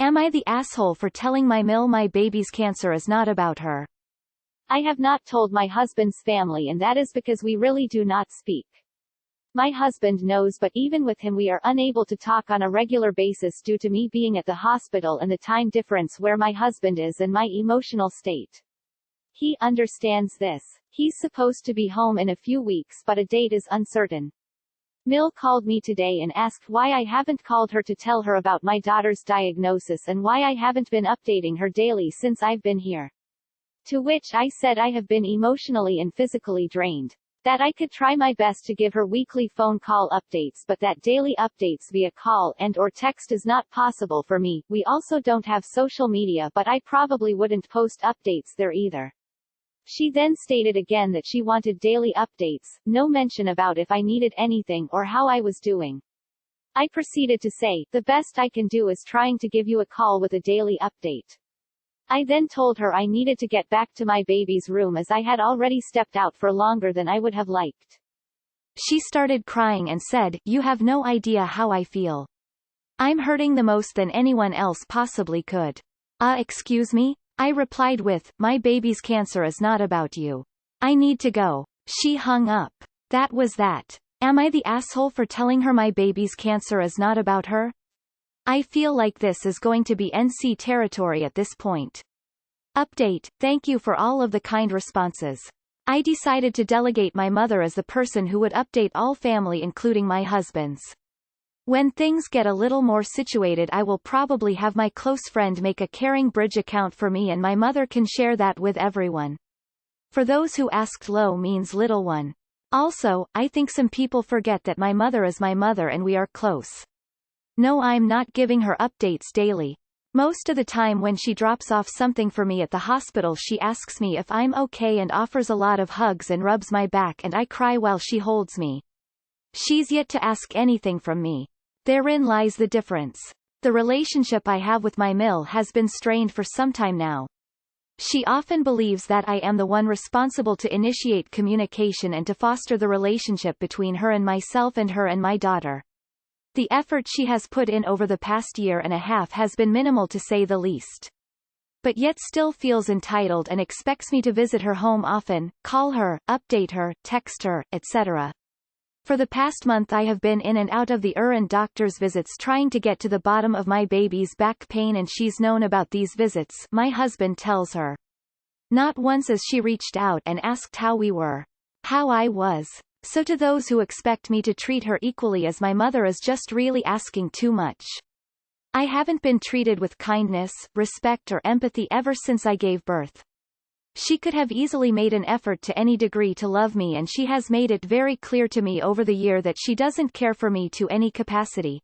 Am I the asshole for telling my Mill my baby's cancer is not about her? I have not told my husband's family, and that is because we really do not speak. My husband knows, but even with him we are unable to talk on a regular basis due to me being at the hospital and the time difference where my husband is and my emotional state. He understands this. He's supposed to be home in a few weeks, but a date is uncertain. Mill called me today and asked why I haven't called her to tell her about my daughter's diagnosis and why I haven't been updating her daily since I've been here. To which I said I have been emotionally and physically drained. That I could try my best to give her weekly phone call updates, but that daily updates via call and/or text is not possible for me. We also don't have social media, but I probably wouldn't post updates there either. She then stated again that she wanted daily updates, no mention about if I needed anything or how I was doing. I proceeded to say, the best I can do is trying to give you a call with a daily update. I then told her I needed to get back to my baby's room as I had already stepped out for longer than I would have liked. She started crying and said, "You have no idea how I feel. I'm hurting the most than anyone else possibly could." Excuse me? I replied with, "My baby's cancer is not about you. I need to go." She hung up. That was that. Am I the asshole for telling her my baby's cancer is not about her? I feel like this is going to be NC territory at this point. Update: thank you for all of the kind responses. I decided to delegate my mother as the person who would update all family including my husband's. When things get a little more situated, I will probably have my close friend make a caring bridge account for me and my mother can share that with everyone. For those who asked, low means little one. Also, I think some people forget that my mother is my mother and we are close. No, I'm not giving her updates daily. Most of the time when she drops off something for me at the hospital, she asks me if I'm okay and offers a lot of hugs and rubs my back, and I cry while she holds me. She's yet to ask anything from me. Therein lies the difference. The relationship I have with my Mill has been strained for some time now. She often believes that I am the one responsible to initiate communication and to foster the relationship between her and myself and her and my daughter. The effort she has put in over the past year and a half has been minimal to say the least. But yet still feels entitled and expects me to visit her home often, call her, update her, text her, etc. For the past month I have been in and out of the and doctor's visits trying to get to the bottom of my baby's back pain, and she's known about these visits, my husband tells her. Not once has she reached out and asked how we were. How I was. So to those who expect me to treat her equally as my mother is just really asking too much. I haven't been treated with kindness, respect or empathy ever since I gave birth. She could have easily made an effort to any degree to love me, and she has made it very clear to me over the year that she doesn't care for me to any capacity.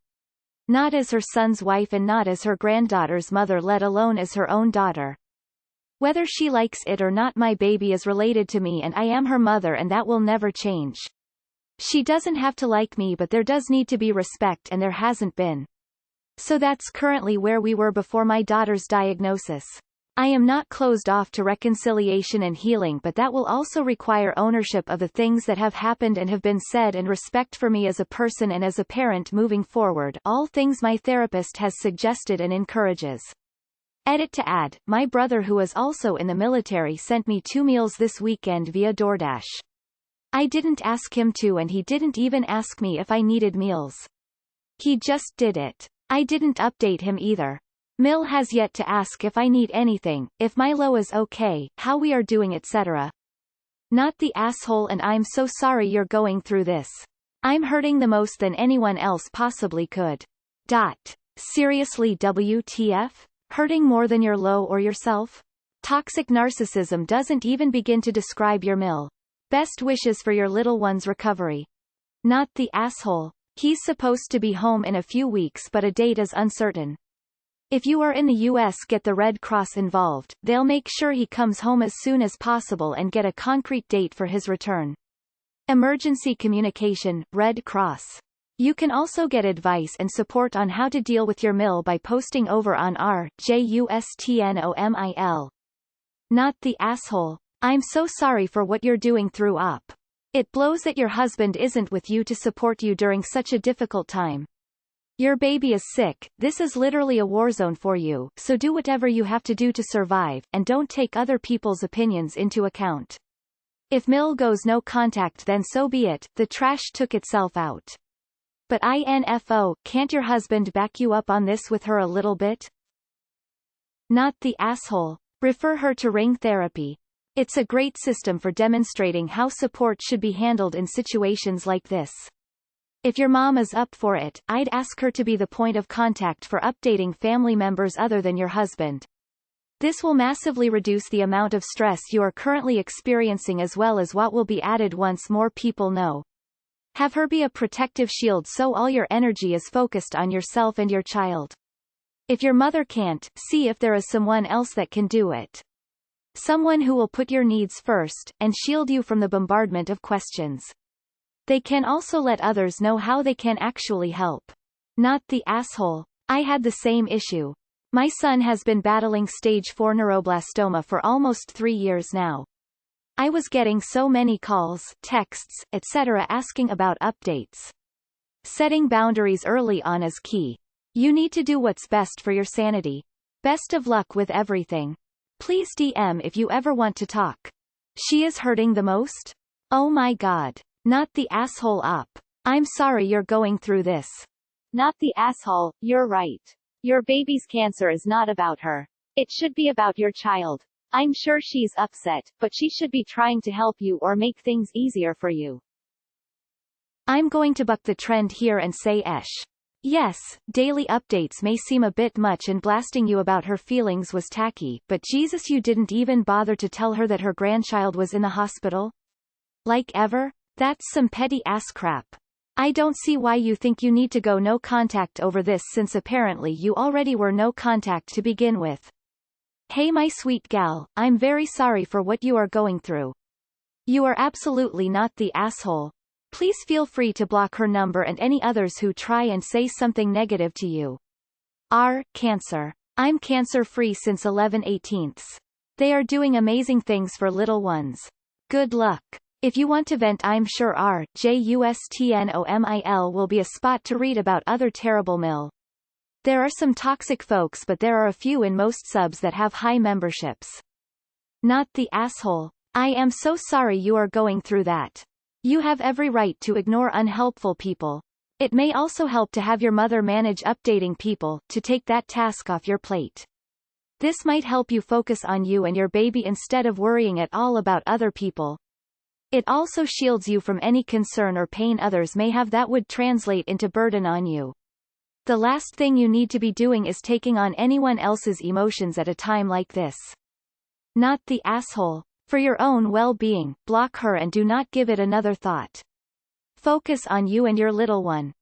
Not as her son's wife and not as her granddaughter's mother, let alone as her own daughter. Whether she likes it or not, my baby is related to me and I am her mother, and that will never change. She doesn't have to like me, but there does need to be respect, and there hasn't been. So that's currently where we were before my daughter's diagnosis. I am not closed off to reconciliation and healing, but that will also require ownership of the things that have happened and have been said, and respect for me as a person and as a parent moving forward, all things my therapist has suggested and encourages. Edit to add, my brother, who is also in the military, sent me 2 meals this weekend via DoorDash. I didn't ask him to, and he didn't even ask me if I needed meals. He just did it. I didn't update him either. Mill has yet to ask if I need anything, if Milo is okay, how we are doing, etc. Not the asshole, and I'm so sorry you're going through this. I'm hurting the most than anyone else possibly could. Seriously, WTF? Hurting more than you're low or yourself? Toxic narcissism doesn't even begin to describe your Mill. Best wishes for your little one's recovery. Not the asshole. He's supposed to be home in a few weeks, but a date is uncertain. If you are in the US, get the Red Cross involved. They'll make sure he comes home as soon as possible and get a concrete date for his return. Emergency communication, Red Cross. You can also get advice and support on how to deal with your Mill by posting over on JUSTNOMIL. Not the asshole. I'm so sorry for what you're doing through op. It blows that your husband isn't with you to support you during such a difficult time. Your baby is sick, this is literally a war zone for you, so do whatever you have to do to survive, and don't take other people's opinions into account. If Mill goes no contact then so be it, the trash took itself out. But info, can't your husband back you up on this with her a little bit? Not the asshole. Refer her to Ring Therapy. It's a great system for demonstrating how support should be handled in situations like this. If your mom is up for it, I'd ask her to be the point of contact for updating family members other than your husband. This will massively reduce the amount of stress you are currently experiencing as well as what will be added once more people know. Have her be a protective shield so all your energy is focused on yourself and your child. If your mother can't, see if there is someone else that can do it. Someone who will put your needs first, and shield you from the bombardment of questions. They can also let others know how they can actually help. Not the asshole. I had the same issue. My son has been battling stage 4 neuroblastoma for almost 3 years now. I was getting so many calls, texts, etc. asking about updates. Setting boundaries early on is key. You need to do what's best for your sanity. Best of luck with everything. Please DM if you ever want to talk. She is hurting the most? Oh my god. Not the asshole up. I'm sorry you're going through this. Not the asshole, you're right. Your baby's cancer is not about her. It should be about your child. I'm sure she's upset, but she should be trying to help you or make things easier for you. I'm going to buck the trend here and say yes, daily updates may seem a bit much and blasting you about her feelings was tacky, but Jesus, you didn't even bother to tell her that her grandchild was in the hospital? Like ever? That's some petty ass crap. I don't see why you think you need to go no contact over this since apparently you already were no contact to begin with. Hey my sweet gal, I'm very sorry for what you are going through. You are absolutely not the asshole. Please feel free to block her number and any others who try and say something negative to you. Cancer. I'm cancer-free since 11/18. They are doing amazing things for little ones. Good luck. If you want to vent, I'm sure JUSTNOMIL will be a spot to read about other terrible mill. There are some toxic folks but there are a few in most subs that have high memberships. Not the asshole. I am so sorry you are going through that. You have every right to ignore unhelpful people. It may also help to have your mother manage updating people, to take that task off your plate. This might help you focus on you and your baby instead of worrying at all about other people. It also shields you from any concern or pain others may have that would translate into burden on you. The last thing you need to be doing is taking on anyone else's emotions at a time like this. Not the asshole. For your own well-being, block her and do not give it another thought. Focus on you and your little one.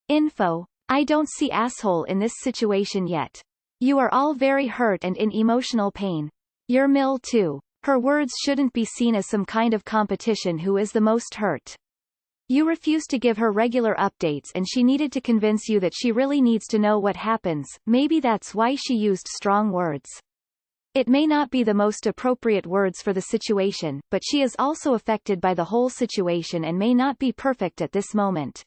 Info. I don't see asshole in this situation yet. You are all very hurt and in emotional pain. You're Mill too. Her words shouldn't be seen as some kind of competition who is the most hurt. You refused to give her regular updates and she needed to convince you that she really needs to know what happens, maybe that's why she used strong words. It may not be the most appropriate words for the situation, but she is also affected by the whole situation and may not be perfect at this moment.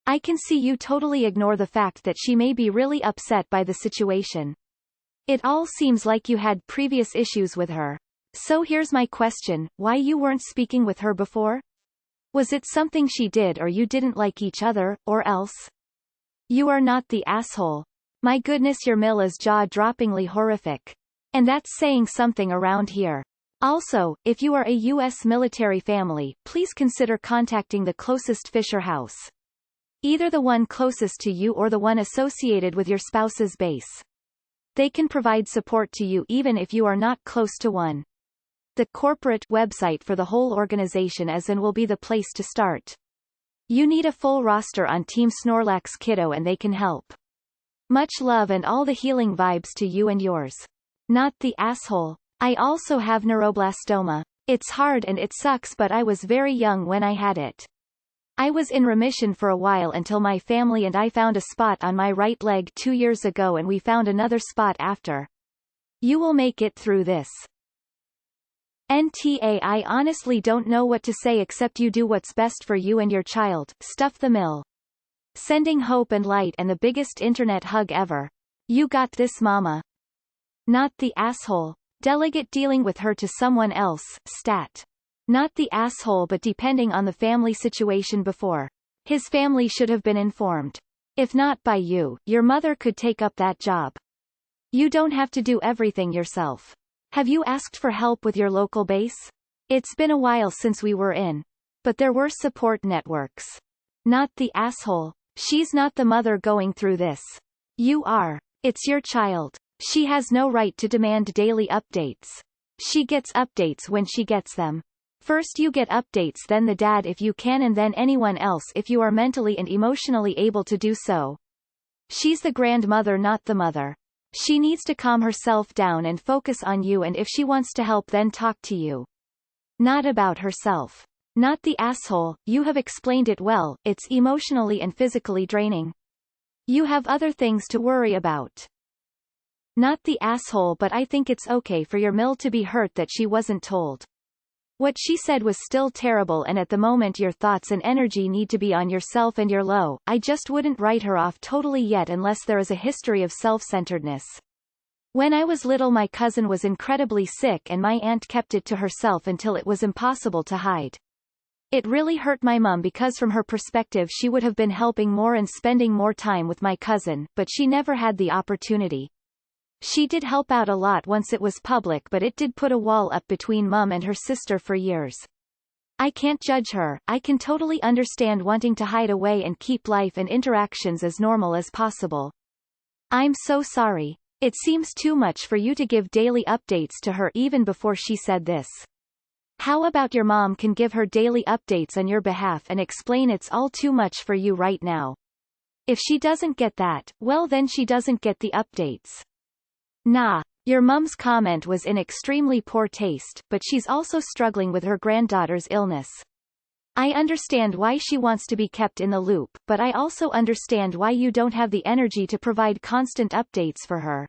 I can see you totally ignore the fact that she may be really upset by the situation. It all seems like you had previous issues with her. So here's my question, why you weren't speaking with her before? Was it something she did or you didn't like each other, or else? You are not the asshole. My goodness, your mill is jaw-droppingly horrific. And that's saying something around here. Also, if you are a U.S. military family, please consider contacting the closest Fisher House. Either the one closest to you or the one associated with your spouse's base. They can provide support to you even if you are not close to one. The corporate website for the whole organization is and will be the place to start. You need a full roster on Team Snorlax Kiddo and they can help. Much love and all the healing vibes to you and yours. Not the asshole. I also have neuroblastoma. It's hard and it sucks, but I was very young when I had it. I was in remission for a while until my family and I found a spot on my right leg 2 years ago and we found another spot after. You will make it through this. NTA. I honestly don't know what to say except you do what's best for you and your child. Stuff the mill. Sending hope and light and the biggest internet hug ever. You got this, mama. Not the asshole. Delegate dealing with her to someone else, stat. Not the asshole, but depending on the family situation before. His family should have been informed. If not by you, your mother could take up that job. You don't have to do everything yourself. Have you asked for help with your local base? It's been a while since we were in. But there were support networks. Not the asshole. She's not the mother going through this. You are. It's your child. She has no right to demand daily updates. She gets updates when she gets them. First you get updates, then the dad if you can, and then anyone else if you are mentally and emotionally able to do so. She's the grandmother, not the mother. She needs to calm herself down and focus on you, and if she wants to help then talk to you. Not about herself. Not the asshole. You have explained it well, it's emotionally and physically draining. You have other things to worry about. Not the asshole, but I think it's okay for your Mill to be hurt that she wasn't told. What she said was still terrible, and at the moment your thoughts and energy need to be on yourself and your low. I just wouldn't write her off totally yet unless there is a history of self-centeredness. When I was little my cousin was incredibly sick and my aunt kept it to herself until it was impossible to hide. It really hurt my mum because from her perspective she would have been helping more and spending more time with my cousin, but she never had the opportunity. She did help out a lot once it was public, but it did put a wall up between mum and her sister for years. I can't judge her. I can totally understand wanting to hide away and keep life and interactions as normal as possible. I'm so sorry. It seems too much for you to give daily updates to her even before she said this. How about your mom can give her daily updates on your behalf and explain it's all too much for you right now? If she doesn't get that, well then she doesn't get the updates. Nah, your mum's comment was in extremely poor taste, but she's also struggling with her granddaughter's illness. I understand why she wants to be kept in the loop, but I also understand why you don't have the energy to provide constant updates for her.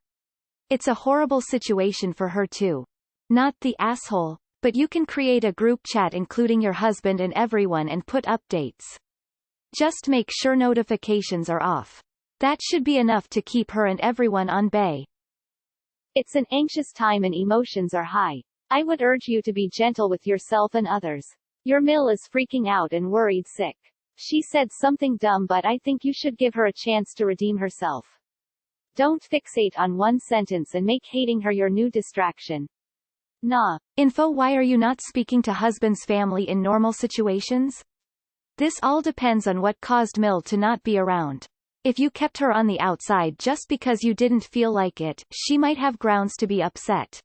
It's a horrible situation for her too. Not the asshole, but you can create a group chat including your husband and everyone and put updates. Just make sure notifications are off. That should be enough to keep her and everyone on bay. It's an anxious time and emotions are high. I would urge you to be gentle with yourself and others. Your Mill is freaking out and worried sick. She said something dumb, but I think you should give her a chance to redeem herself. Don't fixate on one sentence and make hating her your new distraction. Nah. Info. Why are you not speaking to husband's family in normal situations? This all depends on what caused Mill to not be around. If you kept her on the outside just because you didn't feel like it, she might have grounds to be upset.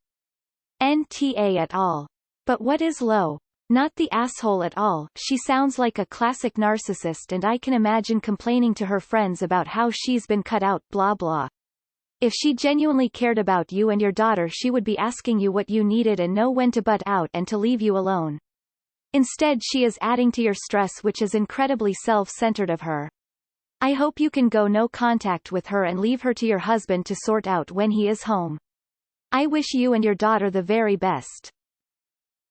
NTA at all. But what is low? Not the asshole at all. She sounds like a classic narcissist, and I can imagine complaining to her friends about how she's been cut out, blah blah. If she genuinely cared about you and your daughter, she would be asking you what you needed and know when to butt out and to leave you alone. Instead she is adding to your stress, which is incredibly self-centered of her. I hope you can go no contact with her and leave her to your husband to sort out when he is home. I wish you and your daughter the very best.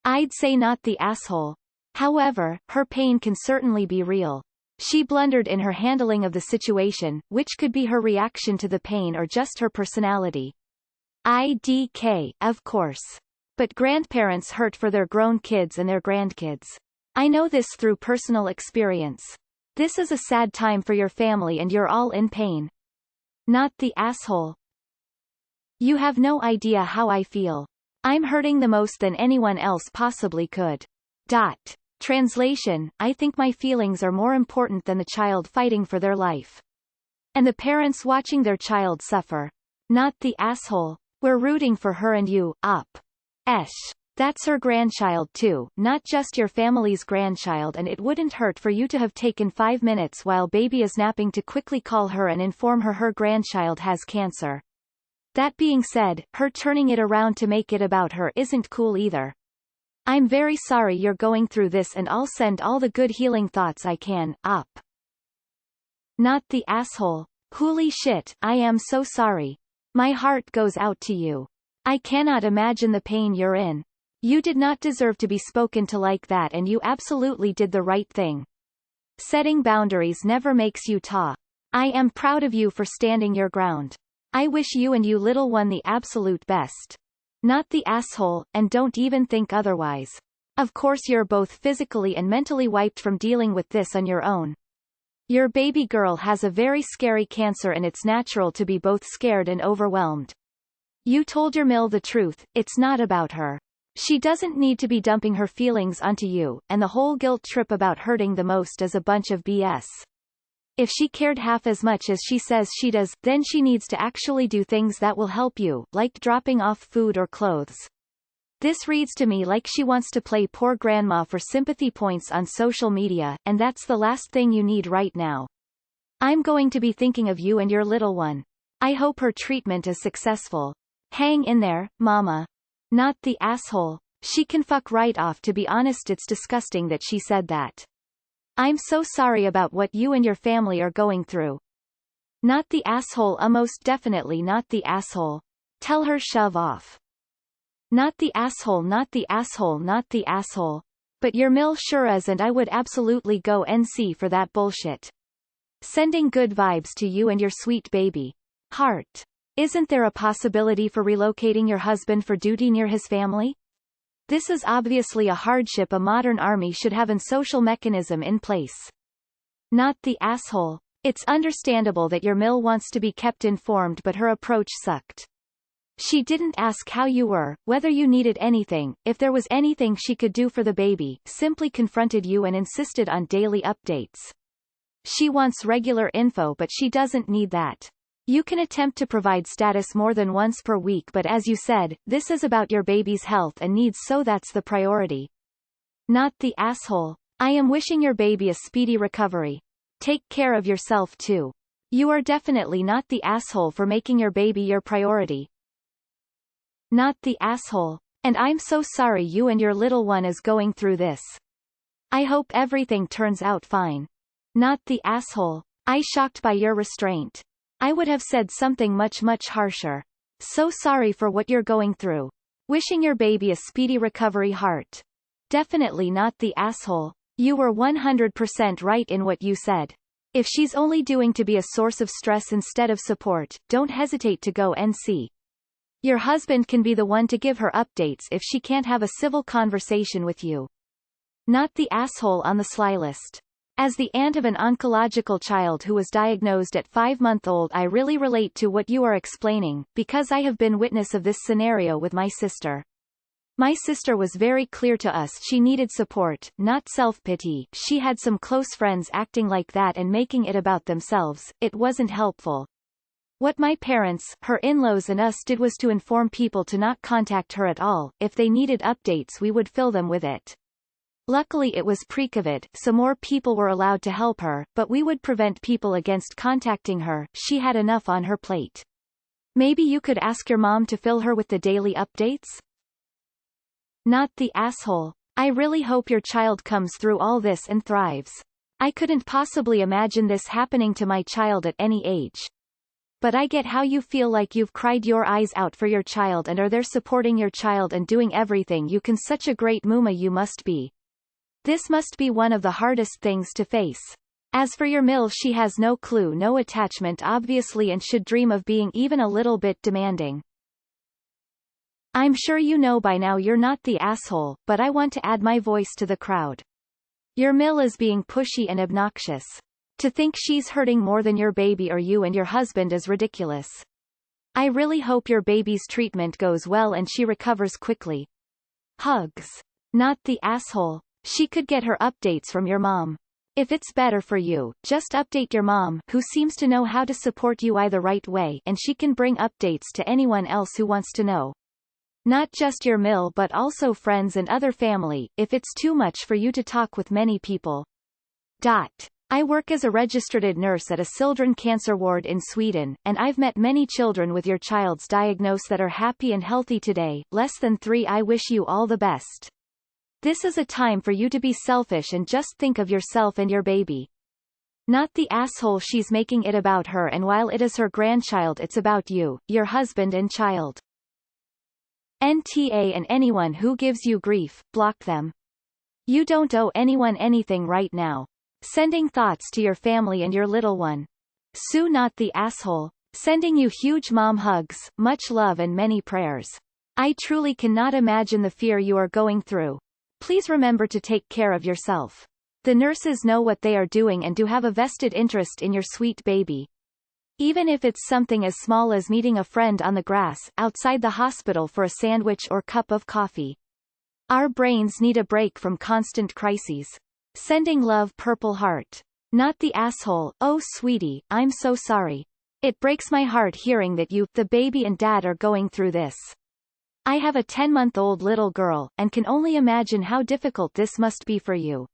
I'd say not the asshole. However, her pain can certainly be real. She blundered in her handling of the situation, which could be her reaction to the pain or just her personality. IDK, of course. But grandparents hurt for their grown kids and their grandkids. I know this through personal experience. This is a sad time for your family and you're all in pain. Not the asshole. You have no idea how I feel. I'm hurting the most than anyone else possibly could. Translation: I think my feelings are more important than the child fighting for their life. And the parents watching their child suffer. Not the asshole. We're rooting for her and you, up. That's her grandchild too, not just your family's grandchild, and it wouldn't hurt for you to have taken 5 minutes while baby is napping to quickly call her and inform her her grandchild has cancer. That being said, her turning it around to make it about her isn't cool either. I'm very sorry you're going through this, and I'll send all the good healing thoughts I can, up. Not the asshole. Holy shit, I am so sorry. My heart goes out to you. I cannot imagine the pain you're in. You did not deserve to be spoken to like that, and you absolutely did the right thing. Setting boundaries never makes you ta. I am proud of you for standing your ground. I wish you and you little one the absolute best. Not the asshole, and don't even think otherwise. Of course you're both physically and mentally wiped from dealing with this on your own. Your baby girl has a very scary cancer and it's natural to be both scared and overwhelmed. You told your Mill the truth, it's not about her. She doesn't need to be dumping her feelings onto you, and the whole guilt trip about hurting the most is a bunch of BS. If she cared half as much as she says she does, then she needs to actually do things that will help you, like dropping off food or clothes. This reads to me like she wants to play poor grandma for sympathy points on social media, and that's the last thing you need right now. I'm going to be thinking of you and your little one. I hope her treatment is successful. Hang in there, mama. Not the asshole. She can fuck right off. To be honest, it's disgusting that she said that. I'm so sorry about what you and your family are going through. Not the asshole. Most definitely not the asshole. Tell her shove off. Not the asshole. Not the asshole. Not the asshole. But your Mill sure is, and I would absolutely go NC for that bullshit. Sending good vibes to you and your sweet baby. Heart. Isn't there a possibility for relocating your husband for duty near his family? This is obviously a hardship a modern army should have a social mechanism in place. Not the asshole. It's understandable that your Mill wants to be kept informed, but her approach sucked. She didn't ask how you were, whether you needed anything, if there was anything she could do for the baby, simply confronted you and insisted on daily updates. She wants regular info, but she doesn't need that. You can attempt to provide status more than once per week, but as you said, this is about your baby's health and needs, so that's the priority. Not the asshole. I am wishing your baby a speedy recovery. Take care of yourself too. You are definitely not the asshole for making your baby your priority. Not the asshole. And I'm so sorry you and your little one is going through this. I hope everything turns out fine. Not the asshole. I shocked by your restraint. I would have said something much harsher. So sorry for what you're going through. Wishing your baby a speedy recovery. Heart. Definitely not the asshole. You were 100% right in what you said. If she's only doing to be a source of stress instead of support, don't hesitate to go NC. Your husband can be the one to give her updates if she can't have a civil conversation with you. Not the asshole on the sly list. As the aunt of an oncological child who was diagnosed at 5-month-old, I really relate to what you are explaining, because I have been witness of this scenario with my sister. My sister was very clear to us she needed support, not self-pity. She had some close friends acting like that and making it about themselves. It wasn't helpful. What my parents, her in-laws and us did was to inform people to not contact her at all. If they needed updates, we would fill them with it. Luckily it was pre-COVID, so more people were allowed to help her, but we would prevent people against contacting her. She had enough on her plate. Maybe you could ask your mom to fill her with the daily updates? Not the asshole. I really hope your child comes through all this and thrives. I couldn't possibly imagine this happening to my child at any age. But I get how you feel, like you've cried your eyes out for your child and are there supporting your child and doing everything you can. Such a great mama you must be. This must be one of the hardest things to face. As for your Mill, she has no clue, no attachment obviously, and should dream of being even a little bit demanding. I'm sure you know by now you're not the asshole, but I want to add my voice to the crowd. Your Mill is being pushy and obnoxious. To think she's hurting more than your baby or you and your husband is ridiculous. I really hope your baby's treatment goes well and she recovers quickly. Hugs. Not the asshole. She could get her updates from your mom. If it's better for you, just update your mom, who seems to know how to support you the right way, and she can bring updates to anyone else who wants to know. Not just your Mill but also friends and other family, if it's too much for you to talk with many people. I work as a registered nurse at a children cancer ward in Sweden, and I've met many children with your child's diagnosis that are happy and healthy today. Less than 3. I wish you all the best. This is a time for you to be selfish and just think of yourself and your baby. Not the asshole. She's making it about her, and while it is her grandchild, it's about you, your husband and child. NTA, and anyone who gives you grief, block them. You don't owe anyone anything right now. Sending thoughts to your family and your little one. Sue not the asshole. Sending you huge mom hugs, much love and many prayers. I truly cannot imagine the fear you are going through. Please remember to take care of yourself. The nurses know what they are doing and do have a vested interest in your sweet baby. Even if it's something as small as meeting a friend on the grass outside the hospital for a sandwich or cup of coffee. Our brains need a break from constant crises. Sending love, Purple Heart. Not the asshole. Oh sweetie, I'm so sorry. It breaks my heart hearing that you, the baby and dad are going through this. I have a 10-month-old little girl, and can only imagine how difficult this must be for you.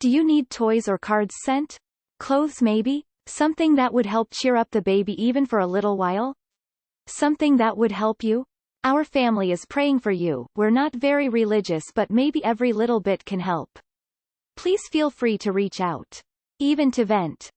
Do you need toys or cards sent? Clothes maybe? Something that would help cheer up the baby even for a little while? Something that would help you? Our family is praying for you. We're not very religious, but maybe every little bit can help. Please feel free to reach out. Even to vent.